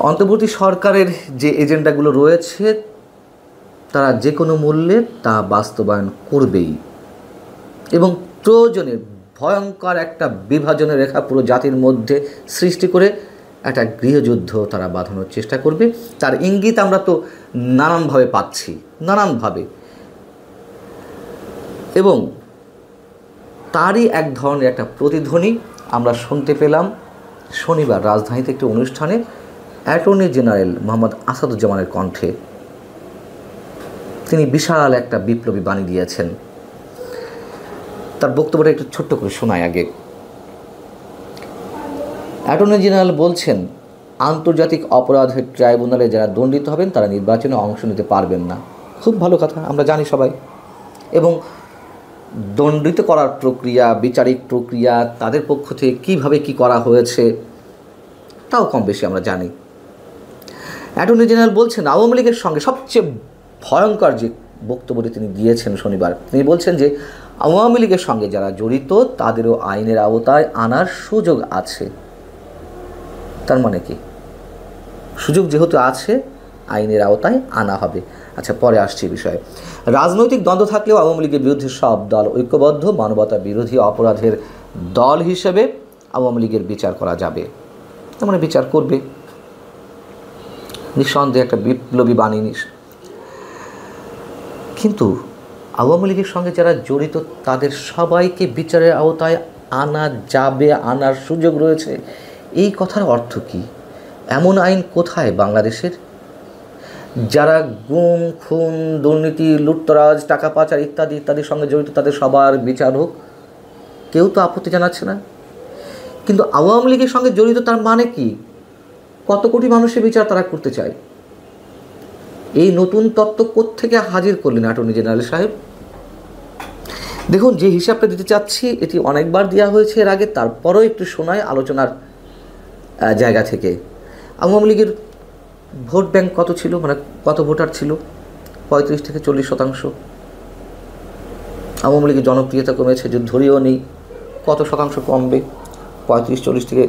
অন্তর্বর্তী সরকারের যে এজেন্ডাগুলো রয়েছে তারা যে কোনো মূল্যে তা বাস্তবায়ন করবেই এবং প্রয়োজনে ভয়ঙ্কর একটা বিভাজনের রেখা পুরো জাতির মধ্যে সৃষ্টি করে একটা গৃহযুদ্ধ তারা বাঁধানোর চেষ্টা করবে। তার ইঙ্গিত আমরা তো নানানভাবে পাচ্ছি, নানানভাবে, এবং তারই এক ধরনের একটা প্রতিধ্বনি আমরা শুনতে পেলাম শনিবার রাজধানীতে একটি অনুষ্ঠানে অ্যাটর্নি জেনারেল মোহাম্মদ আসাদুজ্জামানের কণ্ঠে। তিনি বিশাল একটা বিপ্লবী বাণী দিয়েছেন। তার বক্তব্যটা একটু ছোট্ট করে শোনায় আগে। অ্যাটর্নি জেনারেল বলছেন, আন্তর্জাতিক অপরাধের ট্রাইব্যুনালে যারা দণ্ডিত হবেন তারা নির্বাচনে অংশ নিতে পারবেন না। খুব ভালো কথা, আমরা জানি সবাই। এবং দণ্ডিত করার প্রক্রিয়া, বিচারিক প্রক্রিয়া, তাদের পক্ষ থেকে কীভাবে কী করা হয়েছে তাও কম বেশি আমরা জানি। অ্যাটর্নি জেনারেল বলছেন, আওয়ামী লীগের সঙ্গে সবচেয়ে ভয়ঙ্কর যে বক্তব্যটি তিনি দিয়েছেন শনিবার, তিনি বলছেন যে আওয়ামী লীগের সঙ্গে যারা জড়িত তাদেরও আইনের আওতায় আনার সুযোগ আছে। তার মানে কি? সুযোগ যেহেতু আছে, আইনের আওতায় আনা হবে। আচ্ছা, পরে আসছি বিষয়ে। রাজনৈতিক দ্বন্দ্ব থাকলেও আওয়ামী লীগের বিরুদ্ধে সব দল ঐক্যবদ্ধ, মানবতা বিরোধী অপরাধের দল হিসেবে আওয়ামী লীগের বিচার করা যাবে। তার মানে বিচার করবে, নিঃসন্দেহে একটা বিপ্লবী বাণী। কিন্তু আওয়ামী লীগের সঙ্গে যারা জড়িত তাদের সবাইকে বিচারের আওতায় আনা যাবে, আনার সুযোগ রয়েছে, এই কথার অর্থ কী? এমন আইন কোথায় বাংলাদেশের? যারা গুম, খুন, দুর্নীতি, লুটতরাজ, টাকা পাচার ইত্যাদি ইত্যাদির সঙ্গে জড়িত তাদের সবার বিচার হোক, কেউ তো আপত্তি জানাচ্ছে না। কিন্তু আওয়ামী লীগের সঙ্গে জড়িত তার মানে কি? কত কোটি মানুষের বিচার তারা করতে চায়। এই নতুন তত্ত্ব কোত্থেকে হাজির করলেন অ্যাটর্নি জেনারেল সাহেব? দেখুন, যে হিসাবটা দিতে চাচ্ছি এটি অনেকবার দেওয়া হয়েছে এর আগে, তারপরও একটু শোনায় আলোচনার জায়গা থেকে। আওয়ামী লীগের ভোট ব্যাংক কত ছিল, মানে কত ভোটার ছিল? 35 থেকে 40%। আওয়ামী লীগের জনপ্রিয়তা কমেছে, যদি ধরেও নেই কত শতাংশ কমবে? 35-40 থেকে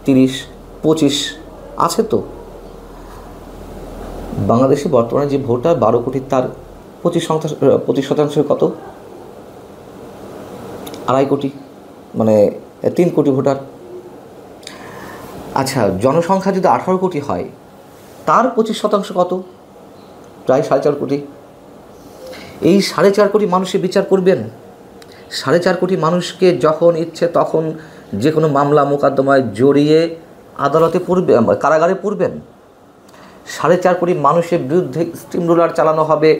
30-25 আছে তো। বাংলাদেশে বর্তমানে যে ভোটার 12 কোটি, তার 25% কত? 2.5 কোটি, মানে 3 কোটি ভোটার। আচ্ছা, জনসংখ্যা যদি 18 কোটি হয়, তার 25% কত? প্রায় 4.5 কোটি। এই 4.5 কোটি মানুষের বিচার করবেন? 4.5 কোটি মানুষকে যখন ইচ্ছে তখন যে কোনো মামলা মোকদ্দমায় জড়িয়ে আদালতে পড়বে, কারাগারে পড়বেন? 4.5 কোটি মানুষের বিরুদ্ধে স্টিম রোলার চালানো হবে,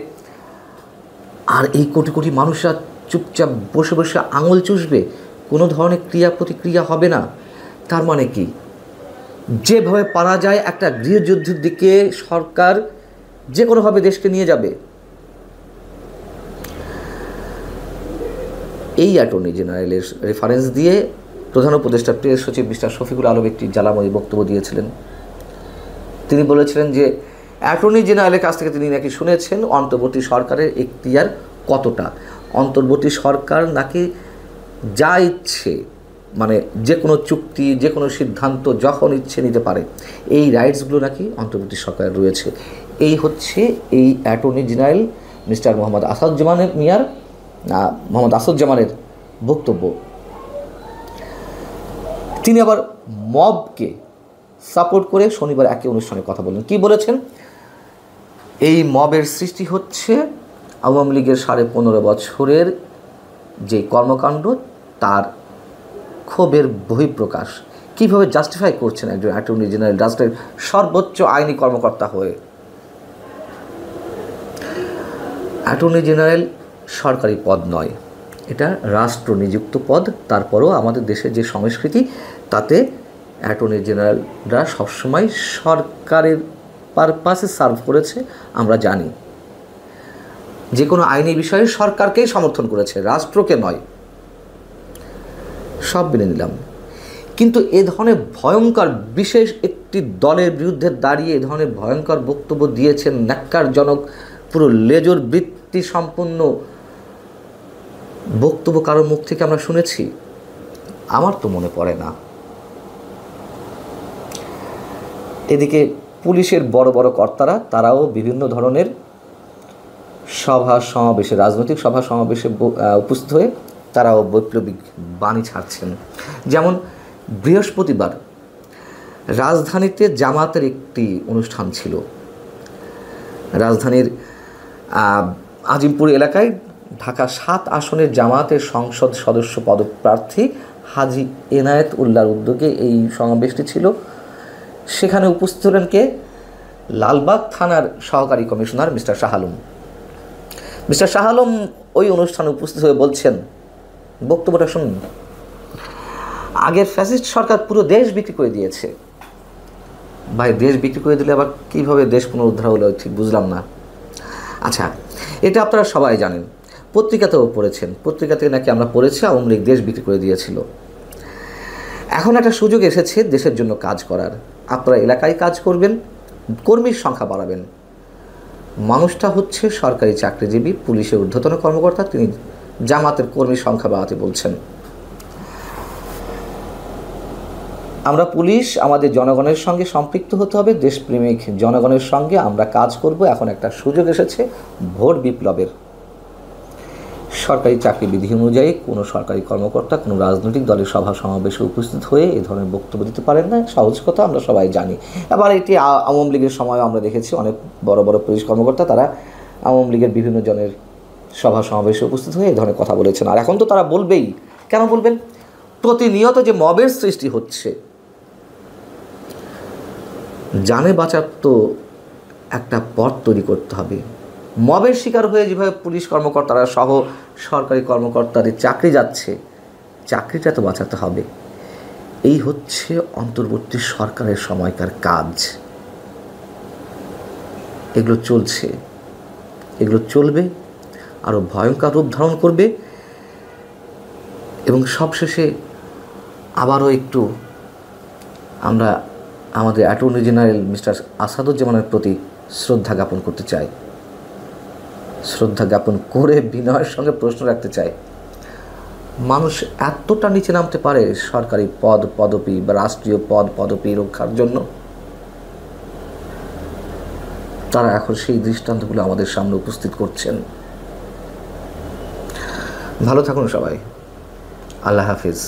আর এই কোটি কোটি মানুষরা চুপচাপ বসে বসে আঙুল চুষবে, কোনো ধরনের ক্রিয়া প্রতিক্রিয়া হবে না। তার মানে কি? যেভাবে পারা যায় একটা গৃহযুদ্ধের দিকে সরকার যে কোনোভাবে দেশকে নিয়ে যাবে। এই অ্যাটর্নি জেনারেলের রেফারেন্স দিয়ে প্রধান উপদেষ্টা প্রেস সচিব মিস্টার শফিকুল আলম একটি জ্বালাময়ী বক্তব্য দিয়েছিলেন। তিনি বলেছিলেন যে অ্যাটর্নি জেনারেলের কাছ থেকে তিনি নাকি শুনেছেন অন্তর্বর্তী সরকারের এখতিয়ার কতটা। অন্তর্বর্তী সরকার নাকি যা ইচ্ছে, মানে যে কোনো চুক্তি, যে কোনো সিদ্ধান্ত যখন ইচ্ছে নিতে পারে, এই রাইটসগুলো নাকি অন্তর্বর্তী সরকারের রয়েছে। এই হচ্ছে এই অ্যাটর্নি জেনারেল মিস্টার মোহাম্মদ আসাদুজ্জামানের বক্তব্য। তিনি আবার মবকে সাপোর্ট করে শনিবার একই অনুষ্ঠানে কথা বলেন। কি বলেছেন? এই মবের সৃষ্টি হচ্ছে আওয়ামী লীগের 15.5 বছরের যে কর্মকাণ্ড, তার ক্ষোভের বহিঃপ্রকাশ। কীভাবে জাস্টিফাই করছেন একজন অ্যাটর্নি জেনারেল, রাষ্ট্রের সর্বোচ্চ আইনি কর্মকর্তা হয়ে? অ্যাটর্নি জেনারেল সরকারি পদ নয়, এটা রাষ্ট্র নিযুক্ত পদ। তারপরও আমাদের দেশের যে সংস্কৃতি, তাতে অ্যাটর্নি জেনারেলরা সবসময় সরকারের পারপাসে সার্ভ করেছে, আমরা জানি। যে কোনো আইনি বিষয়ে সরকারকেই সমর্থন করেছে, রাষ্ট্রকে নয়। সব মেনে নিলাম, কিন্তু এ ধরনের ভয়ঙ্কর বিশেষ একটি দলের বিরুদ্ধে দাঁড়িয়ে এ ধরনের ভয়ঙ্কর বক্তব্য দিয়েছেন, ন্যাক্কারজনক, পুরো লেজর বৃত্তি সম্পন্ন বক্তব্য কারোর মুখ থেকে আমরা শুনেছি? আমার তো মনে পড়ে না। এদিকে পুলিশের বড় বড় কর্তারা তারাও বিভিন্ন ধরনের সভা সমাবেশে, রাজনৈতিক সভা সমাবেশে উপস্থিত হয়ে তারাও বৈপ্লবিক বাণী ছাড়ছেন। যেমন বৃহস্পতিবার রাজধানীতে জামাতের একটি অনুষ্ঠান ছিল। রাজধানীর আজিমপুর এলাকায় ঢাকা 7 আসনের জামাতের সংসদ সদস্য পদপ্রার্থী হাজী এনায়েত উল্লাহর উদ্যোগে এই সমাবেশটি ছিল। সেখানে উপস্থিত হলেন কে? লালবাগ থানার সহকারী commissioner mister Shah Alam. Mister Shah Alam ওই অনুষ্ঠানে উপস্থিত হয়ে বলছেন, বক্তব্যটা শুনুন, আগের ফ্যাসিস্ট সরকার পুরো দেশ বিক্রি করে দিয়েছে। ভাই, দেশ বিক্রি করে দিলে আবার কীভাবে দেশ পুনরুদ্ধার হলো ঠিক বুঝলাম না। আচ্ছা, এটা আপনারা সবাই জানেন, পত্রিকাতেও পড়েছেন, পত্রিকা থেকে নাকি আমরা পড়েছি আওয়ামী লীগ দেশ বিক্রি করে দিয়েছিল। এখন একটা সুযোগ এসেছে দেশের জন্য কাজ করার। আপনারা এলাকায় কাজ করবেন, কর্মীর সংখ্যা বাড়াবেন। মানুষটা হচ্ছে সরকারি চাকরিজীবী, পুলিশের ঊর্ধ্বতন কর্মকর্তা, তিনি জামাতের কর্মীর সংখ্যা বাড়াতে বলছেন। আমরা পুলিশ আমাদের জনগণের সঙ্গে সম্পৃক্ত হতে হবে, দেশপ্রেমিক জনগণের সঙ্গে আমরা কাজ করব। এখন একটা সুযোগ এসেছে ভোট বিপ্লবের। সরকারি চাকরি বিধি অনুযায়ী কোনো সরকারি কর্মকর্তা কোনো রাজনৈতিক দলের সভা সমাবেশে উপস্থিত হয়ে এই ধরনের বক্তব্য দিতে পারেন না, সহজ কথা, আমরা সবাই জানি। আবার এটি আওয়ামী লীগের সময় আমরা দেখেছি অনেক বড় বড় পুলিশ কর্মকর্তা তারা আওয়ামী লীগের বিভিন্ন জনের সভা সমাবেশে উপস্থিত হয়ে এই ধরনের কথা বলেছেন। আর এখন তো তারা বলবেই। কেন বলবেন? প্রতিনিয়ত যে মবের সৃষ্টি হচ্ছে, জানে বাঁচার তো একটা পথ তৈরি করতে হবে। মবের শিকার হয়ে যেভাবে পুলিশ কর্মকর্তারা সহ সরকারি কর্মকর্তাদের চাকরি যাচ্ছে, চাকরিটা তো বাঁচাতে হবে। এই হচ্ছে অন্তর্বর্তী সরকারের সময়কার কাজ। এগুলো চলছে, এগুলো চলবে, আরও ভয়ঙ্কর রূপ ধারণ করবে। এবং সবশেষে আবারও একটু আমরা আমাদের অ্যাটর্নি জেনারেল মিস্টার আসাদুজ্জামানের প্রতি শ্রদ্ধা জ্ঞাপন করতে চাই। শ্রদ্ধা জ্ঞাপন করে বিনয়ের সঙ্গে প্রশ্ন রাখতে চাই, মানুষ এতটা নিচে নামতে পারে সরকারি পদ পদবি বা রাষ্ট্রীয় পদ পদবি রক্ষার জন্য? তারা এখন সেই দৃষ্টান্তগুলো আমাদের সামনে উপস্থিত করছেন। ভালো থাকুন সবাই। আল্লাহ হাফিজ।